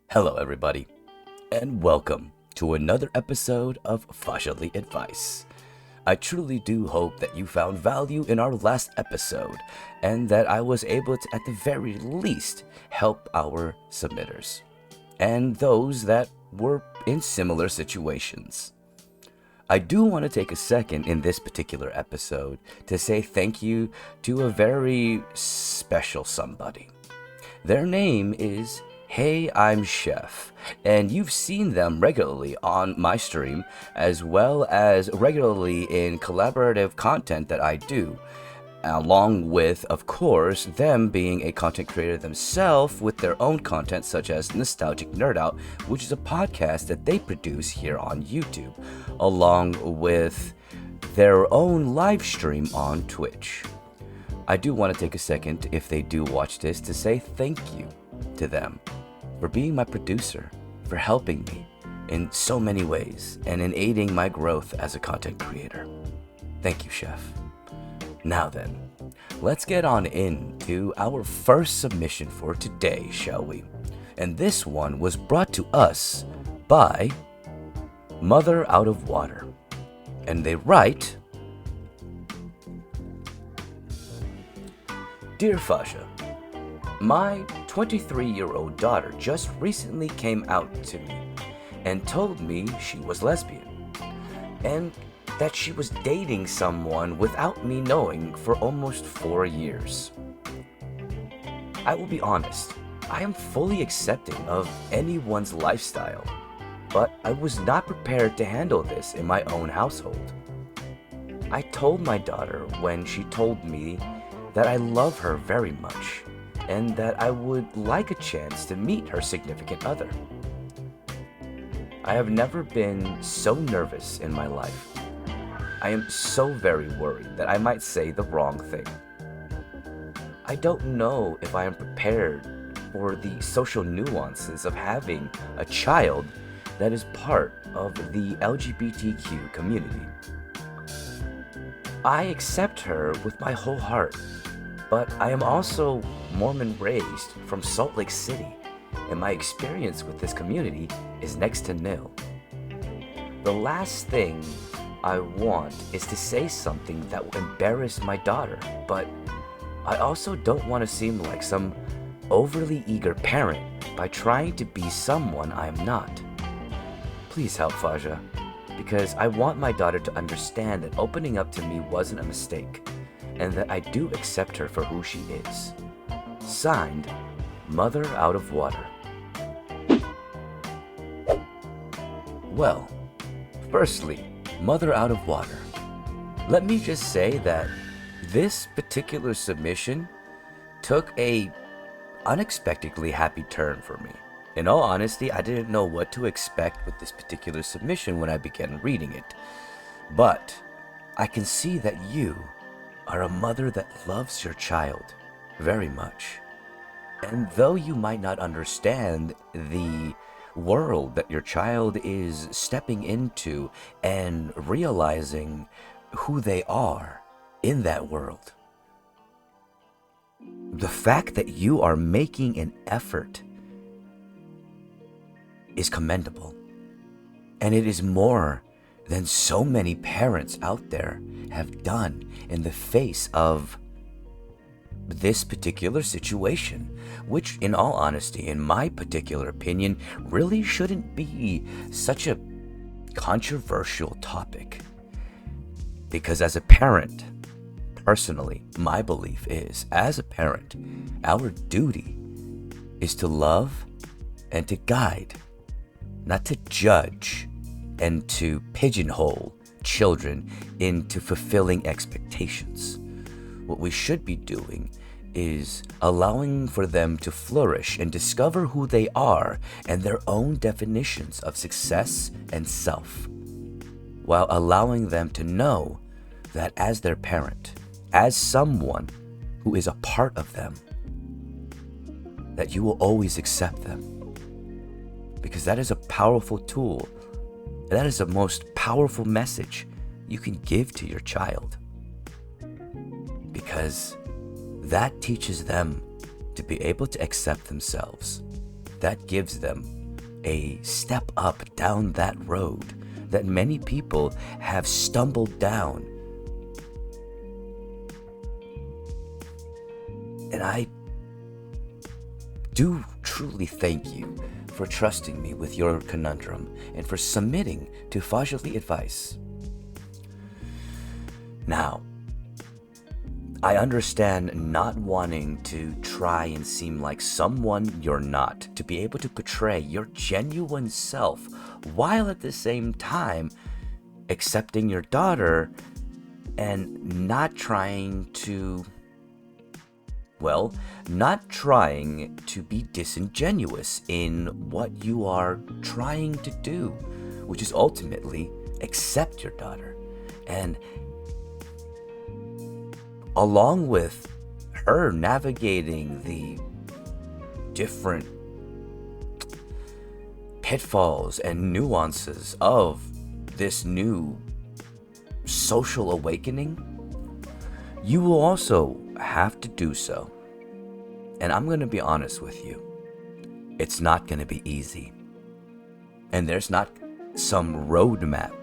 Hello, everybody, and welcome to another episode of Fahzaly Advice. I truly do hope that you found value in our last episode and that I was able to, at the very least, help our submitters and those that were in similar situations. I do want to take a second in this particular episode to say thank you to a very special somebody. Their name is Hey, I'm Chef, and you've seen them regularly on my stream as well as regularly in collaborative content that I do, along with, of course, them being a content creator themselves with their own content such as Nostalgic Nerd Out, which is a podcast that they produce here on YouTube, along with their own live stream on Twitch. I do want to take a second, if they do watch this, to say thank you to them for being my producer, for helping me in so many ways, and in aiding my growth as a content creator. Thank you, Chef. Now then, let's get on into our first submission for today, shall we? And this one was brought to us by Mother Out of Water. And they write, Dear Fasha, my 23-year-old daughter just recently came out to me and told me she was lesbian and that she was dating someone without me knowing for almost 4 years. I will be honest, I am fully accepting of anyone's lifestyle, but I was not prepared to handle this in my own household. I told my daughter when she told me that I love her very much and that I would like a chance to meet her significant other. I have never been so nervous in my life. I am so very worried that I might say the wrong thing. I don't know if I am prepared for the social nuances of having a child that is part of the LGBTQ community. I accept her with my whole heart, but I am also Mormon raised from Salt Lake City, and my experience with this community is next to nil. The last thing I want is to say something that will embarrass my daughter, but I also don't want to seem like some overly eager parent by trying to be someone I am not. Please help, Faja, because I want my daughter to understand that opening up to me wasn't a mistake, and that I do accept her for who she is. Signed, Mother Out of Water. Well, firstly, Mother Out of Water. Let me just say that this particular submission took a unexpectedly happy turn for me. In all honesty, I didn't know what to expect with this particular submission when I began reading it. But I can see that you are a mother that loves your child very much. And though you might not understand the world that your child is stepping into and realizing who they are in that world, the fact that you are making an effort is commendable. And it is more than so many parents out there have done in the face of this particular situation, which, in all honesty, in my particular opinion, really shouldn't be such a controversial topic. Because as a parent, personally, my belief is, as a parent, our duty is to love and to guide, not to judge and to pigeonhole children into fulfilling expectations. What we should be doing is allowing for them to flourish and discover who they are and their own definitions of success and self, while allowing them to know that as their parent, as someone who is a part of them, that you will always accept them. Because that is a powerful tool. That is the most powerful message you can give to your child. Because that teaches them to be able to accept themselves. That gives them a step up down that road that many people have stumbled down. And I do truly thank you for trusting me with your conundrum and for submitting to Fahzaly Advice. Now, I understand not wanting to try and seem like someone you're not, to be able to portray your genuine self while at the same time accepting your daughter and not trying to be disingenuous in what you are trying to do, which is ultimately accept your daughter. And along with her navigating the different pitfalls and nuances of this new social awakening, you will also have to do so. And I'm going to be honest with you. It's not going to be easy. And there's not some roadmap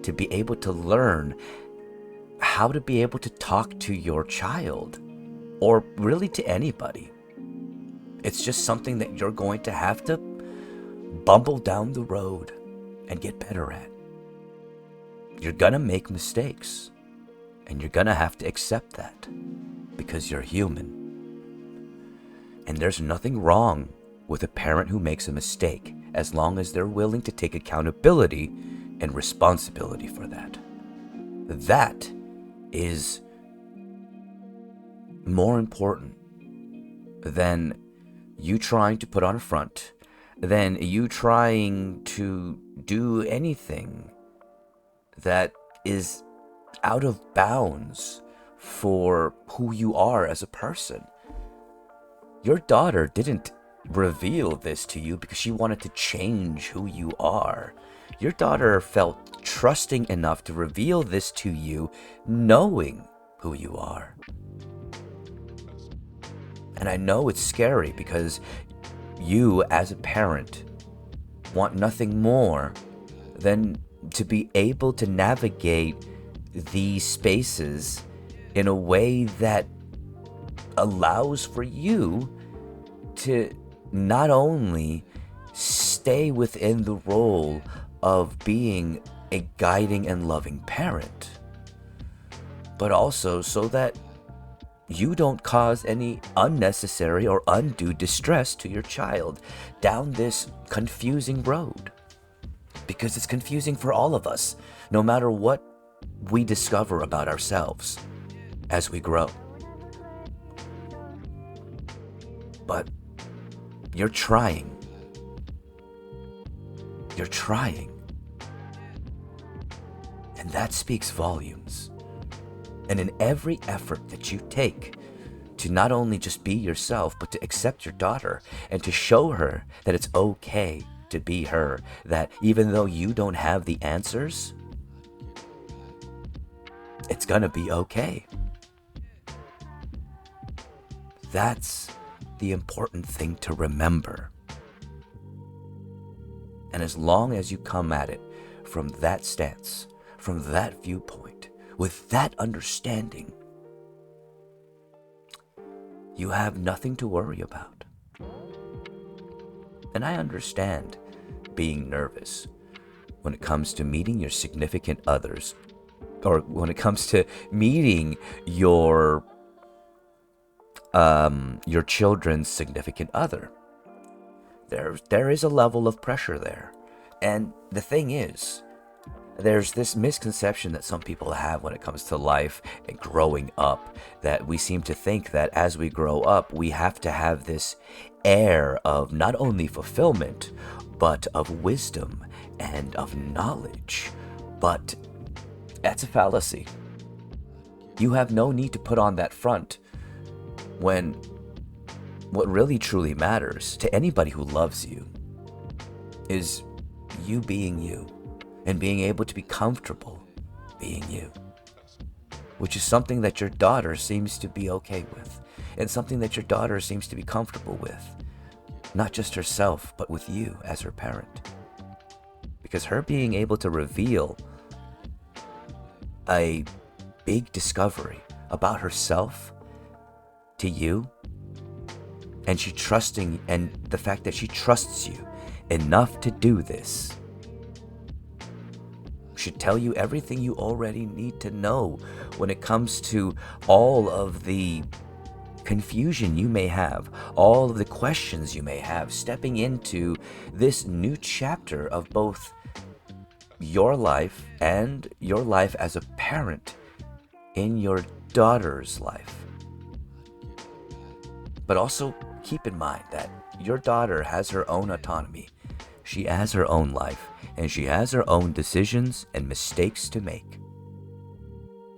to be able to learn how to be able to talk to your child, or really to anybody. It's just something that you're going to have to bumble down the road and get better at. You're going to make mistakes, and you're going to have to accept that because you're human. And there's nothing wrong with a parent who makes a mistake as long as they're willing to take accountability and responsibility for that. That is more important than you trying to put on a front, than you trying to do anything that is out of bounds for who you are as a person. Your daughter didn't reveal this to you because she wanted to change who you are. Your daughter felt trusting enough to reveal this to you, knowing who you are. And I know it's scary because you, as a parent, want nothing more than to be able to navigate these spaces in a way that allows for you to not only stay within the role of being a guiding and loving parent, but also so that you don't cause any unnecessary or undue distress to your child down this confusing road. Because it's confusing for all of us, no matter what we discover about ourselves as we grow. But you're trying. You're trying. And that speaks volumes. And in every effort that you take to not only just be yourself, but to accept your daughter and to show her that it's okay to be her, that even though you don't have the answers, it's gonna be okay. That's the important thing to remember. And as long as you come at it from that stance, from that viewpoint, with that understanding, you have nothing to worry about. And I understand being nervous when it comes to meeting your significant others, or when it comes to meeting your children's significant other. There is a level of pressure there. And the thing is, there's this misconception that some people have when it comes to life and growing up, that we seem to think that as we grow up, we have to have this air of not only fulfillment, but of wisdom and of knowledge. But that's a fallacy. You have no need to put on that front when what really truly matters to anybody who loves you is you being you and being able to be comfortable being you, which is something that your daughter seems to be okay with and something that your daughter seems to be comfortable with. not just herself, but with you as her parent. Because her being able to reveal a big discovery about herself to you, and the fact that she trusts you enough to do this, should tell you everything you already need to know when it comes to all of the confusion you may have, all of the questions you may have, stepping into this new chapter of both your life and your life as a parent in your daughter's life. But also keep in mind that your daughter has her own autonomy. She has her own life, and she has her own decisions and mistakes to make.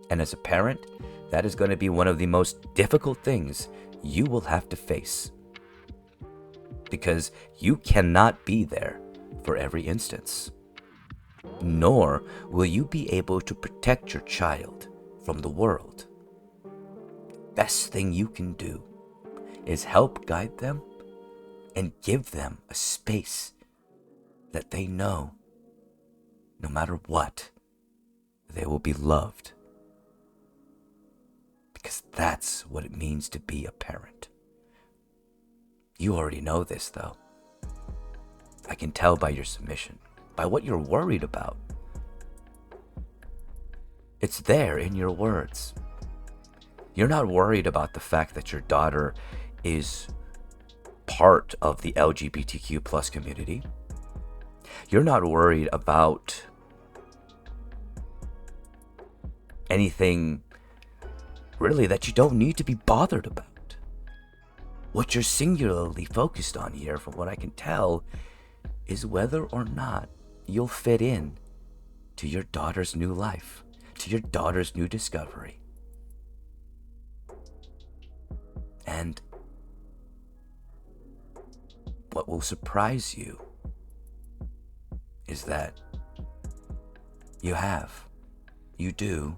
And as a parent, that is going to be one of the most difficult things you will have to face. Because you cannot be there for every instance. Nor will you be able to protect your child from the world. Best thing you can do is help guide them and give them a space that they know, no matter what, they will be loved. Because that's what it means to be a parent. You already know this, though. I can tell by your submission, by what you're worried about. It's there in your words. You're not worried about the fact that your daughter is part of the LGBTQ plus community. You're not worried about anything really that you don't need to be bothered about. What you're singularly focused on here, from what I can tell, is whether or not you'll fit in to your daughter's new life, to your daughter's new discovery. And what will surprise you is that you do,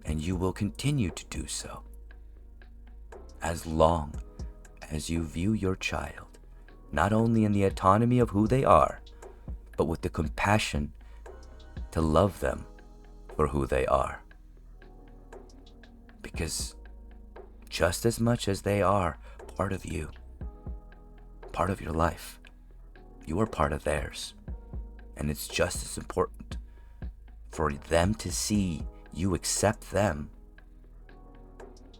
and you will continue to do so as long as you view your child not only in the autonomy of who they are, but with the compassion to love them for who they are. Because just as much as they are part of you, part of your life, you are part of theirs. And it's just as important for them to see you accept them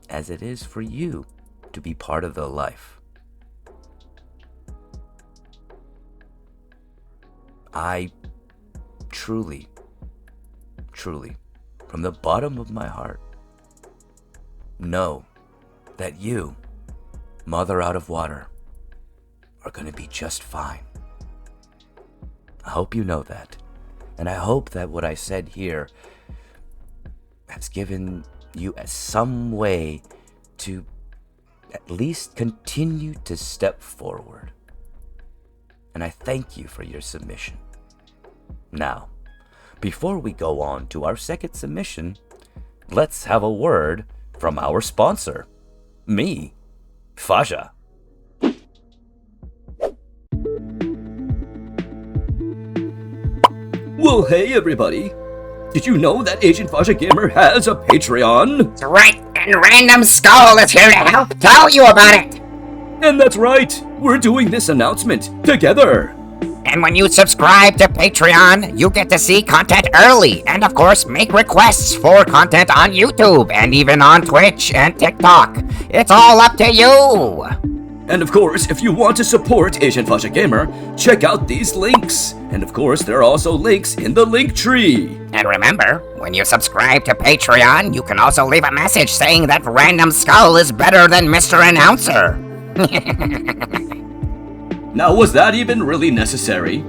as it is for you to be part of their life. I truly, from the bottom of my heart, know that you, mother out of water, are going to be just fine. I hope you know that. And I hope that what I said here has given you some way to at least continue to step forward. And I thank you for your submission. Now, before we go on to our second submission, let's have a word from our sponsor, me, Fahza. Well, hey everybody! Did you know that Agent Fahza Gamer has a Patreon? That's right, and Random Skull is here to help tell you about it! And that's right, we're doing this announcement together! And when you subscribe to Patreon, you get to see content early, and of course, make requests for content on YouTube, and even on Twitch and TikTok. It's all up to you! And of course, if you want to support Agent Fahza Gamer, check out these links. And of course, there are also links in the link tree. And remember, when you subscribe to Patreon, you can also leave a message saying that Random Skull is better than Mr. Announcer. Now, was that even really necessary?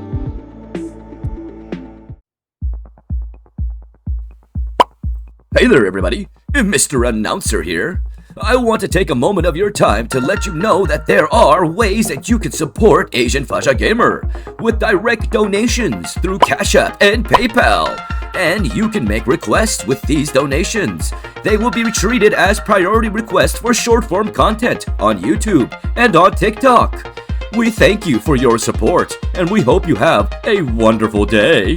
Hey there, everybody. Mr. Announcer here. I want to take a moment of your time to let you know that there are ways that you can support Agent Fahza Gamer with direct donations through Cash App and PayPal. And you can make requests with these donations. They will be treated as priority requests for short-form content on YouTube and on TikTok. We thank you for your support, and we hope you have a wonderful day.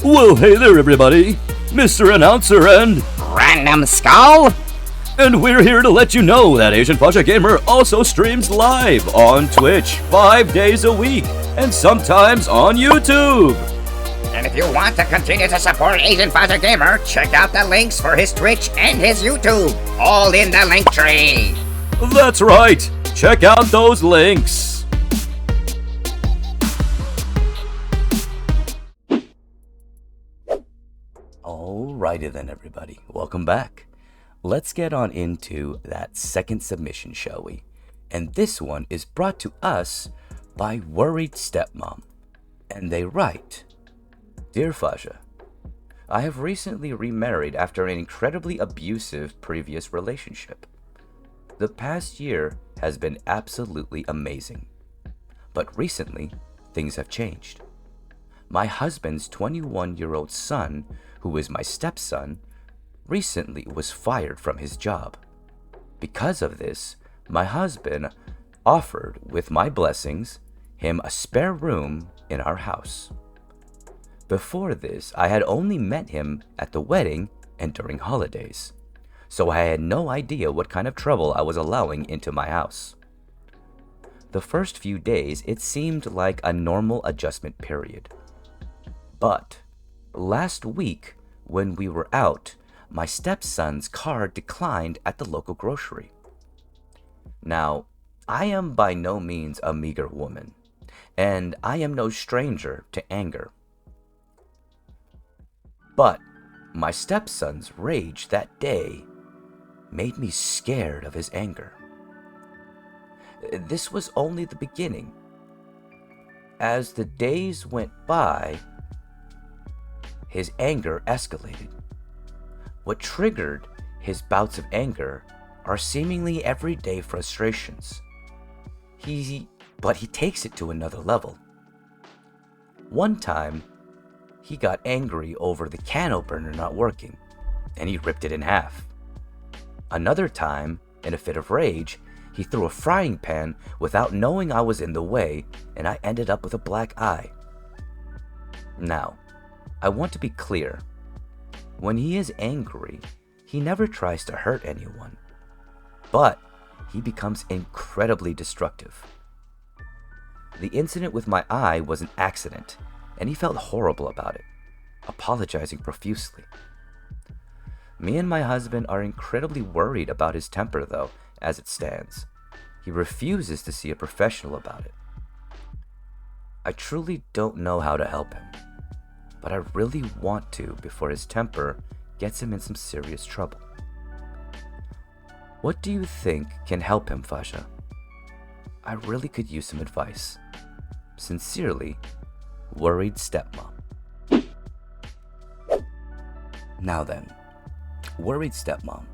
Well, hey there, everybody. Mr. Announcer Random Skull? and we're here to let you know that Asian Pasha Gamer also streams live on Twitch 5 days a week, and sometimes on YouTube. And if you want to continue to support Asian Father Gamer, check out the links for his Twitch and his YouTube, all in the link tree. That's right. Check out those links. Alrighty then, everybody. Welcome back. Let's get on into that second submission, shall we? And this one is brought to us by Worried Stepmom. And they write, Dear Fasha, I have recently remarried after an incredibly abusive previous relationship. The past year has been absolutely amazing. But recently, things have changed. My husband's 21-year-old son, who is my stepson, recently was fired from his job. Because of this, my husband offered, with my blessings, him a spare room in our house. Before this, I had only met him at the wedding and during holidays, so I had no idea what kind of trouble I was allowing into my house. The first few days, it seemed like a normal adjustment period. But last week, when we were out, my stepson's car declined at the local grocery. Now, I am by no means a meager woman, and I am no stranger to anger. But my stepson's rage that day made me scared of his anger. This was only the beginning. As the days went by, his anger escalated. What triggered his bouts of anger are seemingly everyday frustrations. But he takes it to another level. One time, he got angry over the can opener not working, and he ripped it in half. Another time, in a fit of rage, he threw a frying pan without knowing I was in the way, and I ended up with a black eye. Now, I want to be clear. When he is angry, he never tries to hurt anyone, but he becomes incredibly destructive. The incident with my eye was an accident, and he felt horrible about it, apologizing profusely. Me and my husband are incredibly worried about his temper, though, as it stands. He refuses to see a professional about it. I truly don't know how to help him, but I really want to before his temper gets him in some serious trouble. What do you think can help him, Fasha? I really could use some advice. Sincerely, Worried Stepmom. Now then, Worried Stepmom,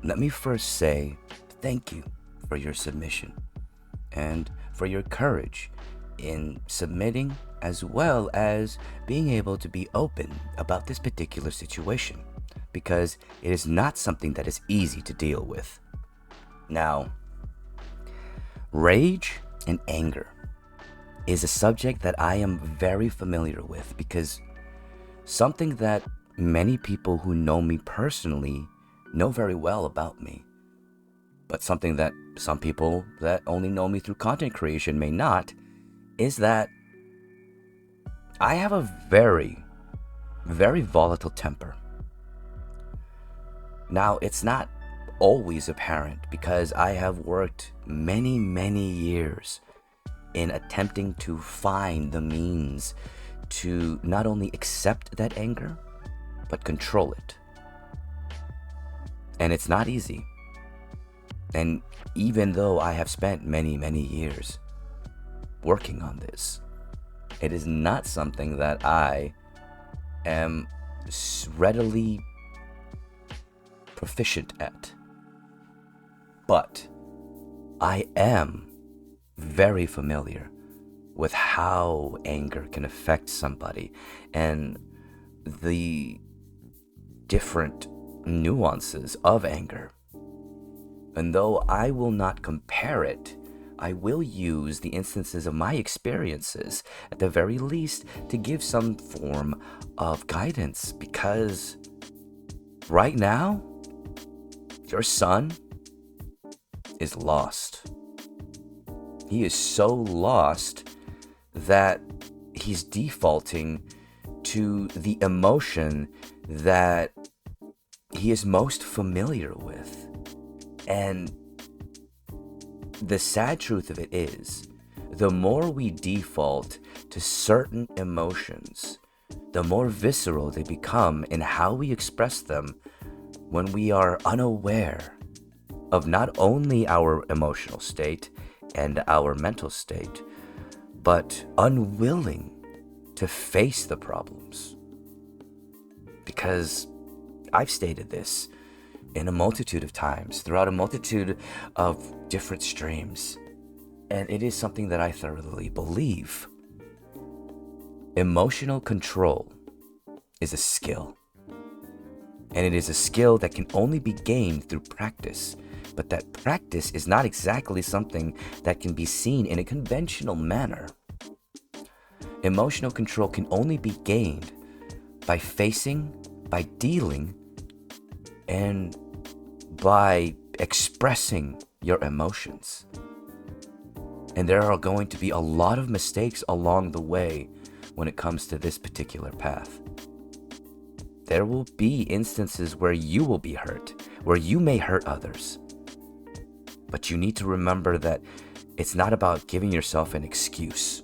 let me first say thank you for your submission and for your courage in submitting, as well as being able to be open about this particular situation, because it is not something that is easy to deal with. Now, rage and anger is a subject that I am very familiar with, because something that many people who know me personally know very well about me, but something that some people that only know me through content creation may not, is that I have a very, very volatile temper. Now, it's not always apparent because I have worked many, many years in attempting to find the means to not only accept that anger, but control it. And it's not easy. And even though I have spent many, many years working on this, it is not something that I am readily proficient at. But I am very familiar with how anger can affect somebody and the different nuances of anger. And though I will not compare it, I will use the instances of my experiences, at the very least, to give some form of guidance. Because right now, your son is lost. He is so lost that he's defaulting to the emotion that he is most familiar with. And the sad truth of it is, the more we default to certain emotions, the more visceral they become in how we express them when we are unaware of not only our emotional state and our mental state, but unwilling to face the problems. Because I've stated this in a multitude of times, throughout a multitude of different streams, and it is something that I thoroughly believe. Emotional control is a skill, and it is a skill that can only be gained through practice, but that practice is not exactly something that can be seen in a conventional manner. Emotional control can only be gained by facing, by dealing, and by expressing your emotions. And there are going to be a lot of mistakes along the way when it comes to this particular path. There will be instances where you will be hurt, where you may hurt others. But you need to remember that it's not about giving yourself an excuse.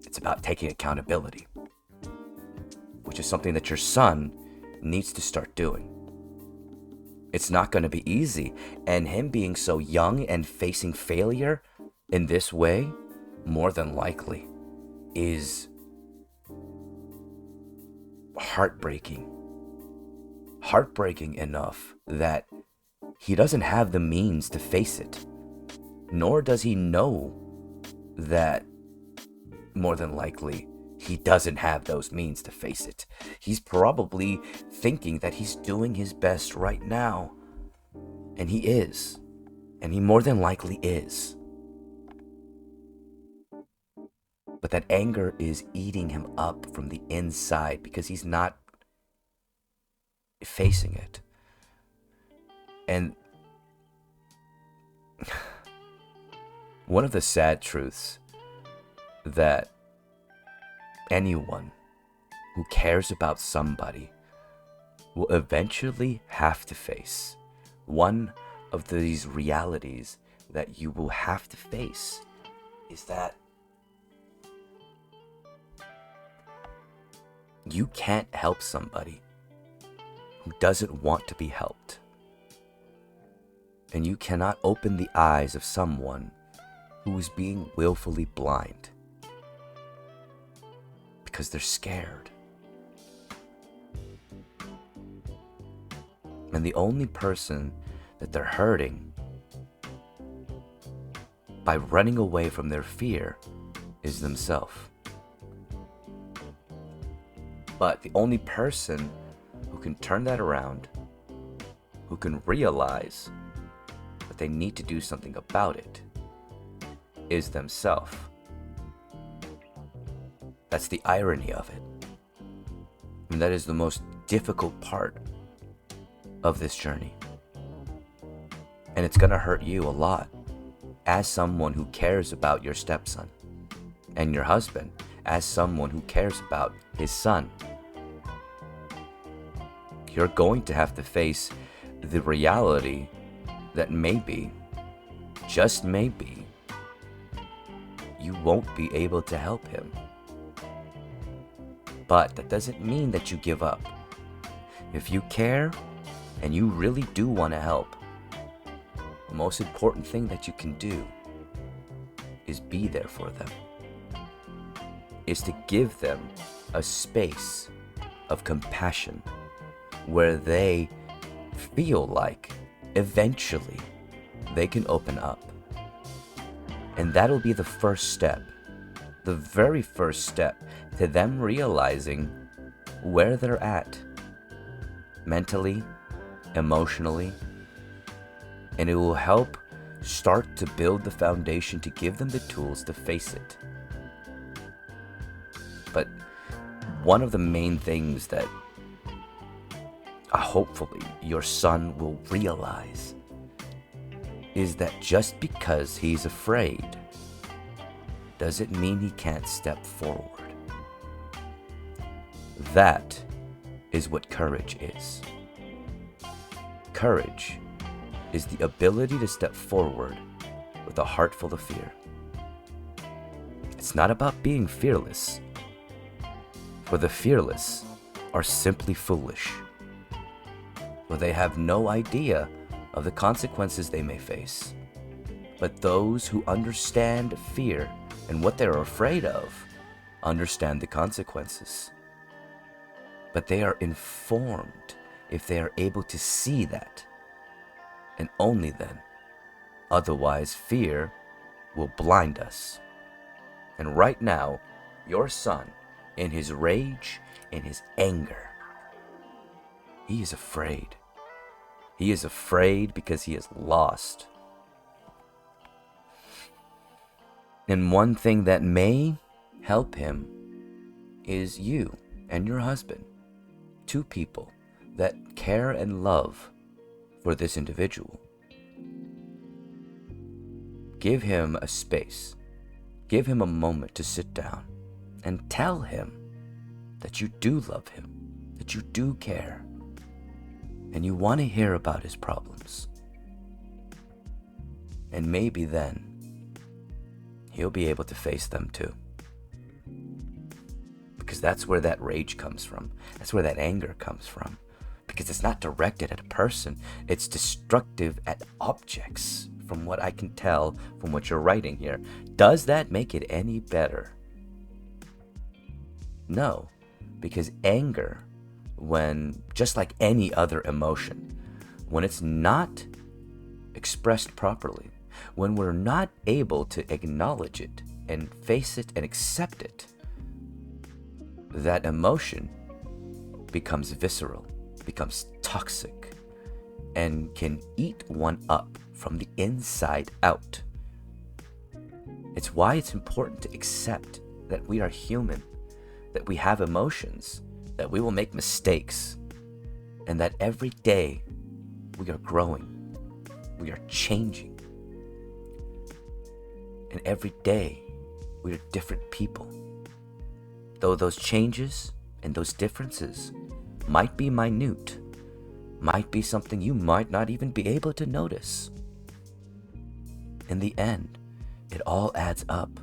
It's about taking accountability, which is something that your son needs to start doing. It's not going to be easy, and him being so young and facing failure in this way, more than likely, is heartbreaking. Heartbreaking enough that he doesn't have the means to face it, nor does he know that more than likely he doesn't have those means to face it. He's probably thinking that he's doing his best right now, and he is, and he more than likely is. But that anger is eating him up from the inside because he's not facing it. And one of the sad truths that anyone who cares about somebody will eventually have to face, one of these realities that you will have to face, is that you can't help somebody who doesn't want to be helped. And you cannot open the eyes of someone who is being willfully blind because they're scared. And the only person that they're hurting by running away from their fear is themselves. But the only person who can turn that around, who can realize that they need to do something about it, is themselves. That's the irony of it. And that is the most difficult part of this journey. And it's gonna hurt you a lot as someone who cares about your stepson, and your husband as someone who cares about his son. You're going to have to face the reality that maybe, just maybe, you won't be able to help him. But that doesn't mean that you give up. If you care and you really do want to help, the most important thing that you can do is be there for them. Is to give them a space of compassion where they feel like eventually they can open up. And that'll be the first step, the very first step to them realizing where they're at mentally, emotionally, and it will help start to build the foundation to give them the tools to face it. But one of the main things that hopefully your son will realize is that just because he's afraid doesn't mean he can't step forward. That is what courage is. Courage is the ability to step forward with a heart full of fear. It's not about being fearless, for the fearless are simply foolish, for they have no idea of the consequences they may face. But those who understand fear and what they're afraid of understand the consequences. But they are informed if they are able to see that, and only then. Otherwise, fear will blind us. And right now, your son, in his rage, in his anger, he is afraid. He is afraid because he is lost. And one thing that may help him is you and your husband, two people that care and love for this individual. Give him a space. Give him a moment to sit down and tell him that you do love him, that you do care, and you want to hear about his problems. And maybe then he'll be able to face them too. Because that's where that rage comes from. That's where that anger comes from. Because it's not directed at a person, it's destructive at objects, from what I can tell from what you're writing here. Does that make it any better? No, because anger, when, just like any other emotion, when it's not expressed properly, when we're not able to acknowledge it and face it and accept it, that emotion becomes visceral, becomes toxic, and can eat one up from the inside out. It's why it's important to accept that we are human, that we have emotions, that we will make mistakes, and that every day we are growing, we are changing, and every day we are different people. Though those changes and those differences might be minute, might be something you might not even be able to notice, in the end, it all adds up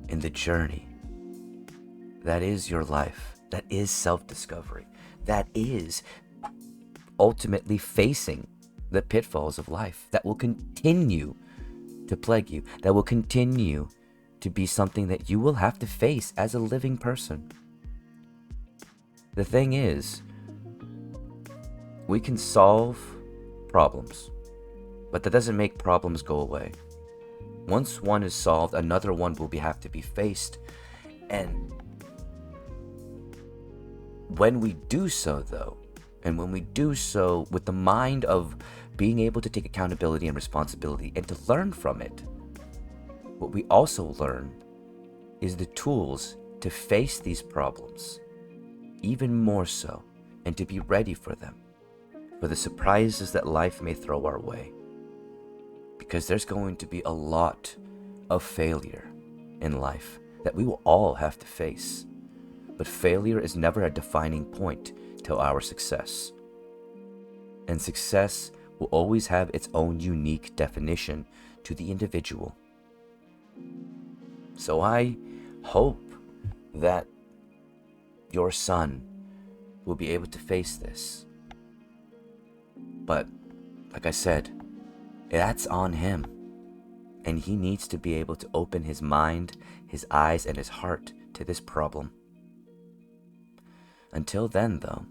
in the journey. That is your life. That is self-discovery. That is ultimately facing the pitfalls of life that will continue to plague you, that will continue to be something that you will have to face as a living person. The thing is, we can solve problems, but that doesn't make problems go away. Once one is solved, another one will have to be faced. And when we do so, though, and when we do so with the mind of being able to take accountability and responsibility and to learn from it, what we also learn is the tools to face these problems even more so, and to be ready for them, for the surprises that life may throw our way. Because there's going to be a lot of failure in life that we will all have to face. But failure is never a defining point to our success. And success will always have its own unique definition to the individual. So I hope that your son will be able to face this. But, like I said, that's on him. And he needs to be able to open his mind, his eyes, and his heart to this problem. Until then, though,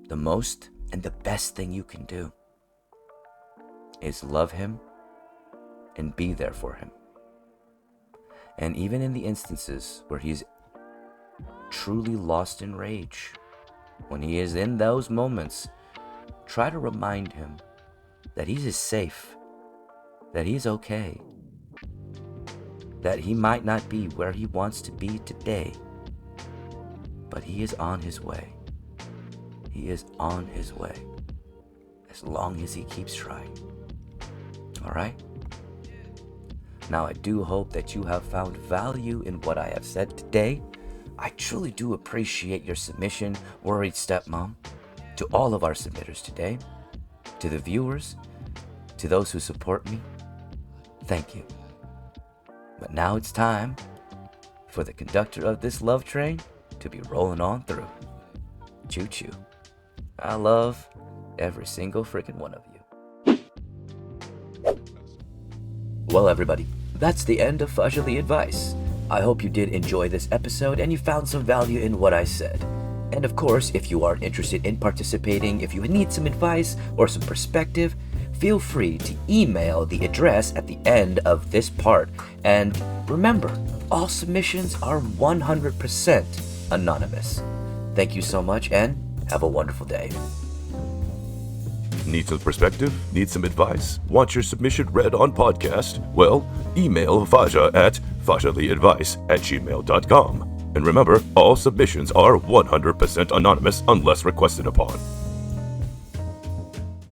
the most and the best thing you can do is love him and be there for him. And even in the instances where he's truly lost in rage, when he is in those moments, try to remind him that he is safe, that he is okay, that he might not be where he wants to be today, but he is on his way. He is on his way, as long as he keeps trying. All right? Now, I do hope that you have found value in what I have said today. I truly do appreciate your submission, Worried Stepmom, to all of our submitters today, to the viewers, to those who support me. Thank you. But now it's time for the conductor of this love train to be rolling on through. Choo-choo. I love every single freaking one of you. Well, everybody, that's the end of Fahzaly Advice. I hope you did enjoy this episode and you found some value in what I said. And of course, if you are interested in participating, if you need some advice or some perspective, feel free to email the address at the end of this part. And remember, all submissions are 100% anonymous. Thank you so much and have a wonderful day. Need some perspective? Need some advice? Want your submission read on podcast? Well, email Fahza at fahzalyadvice@gmail.com. And remember, all submissions are 100% anonymous unless requested upon.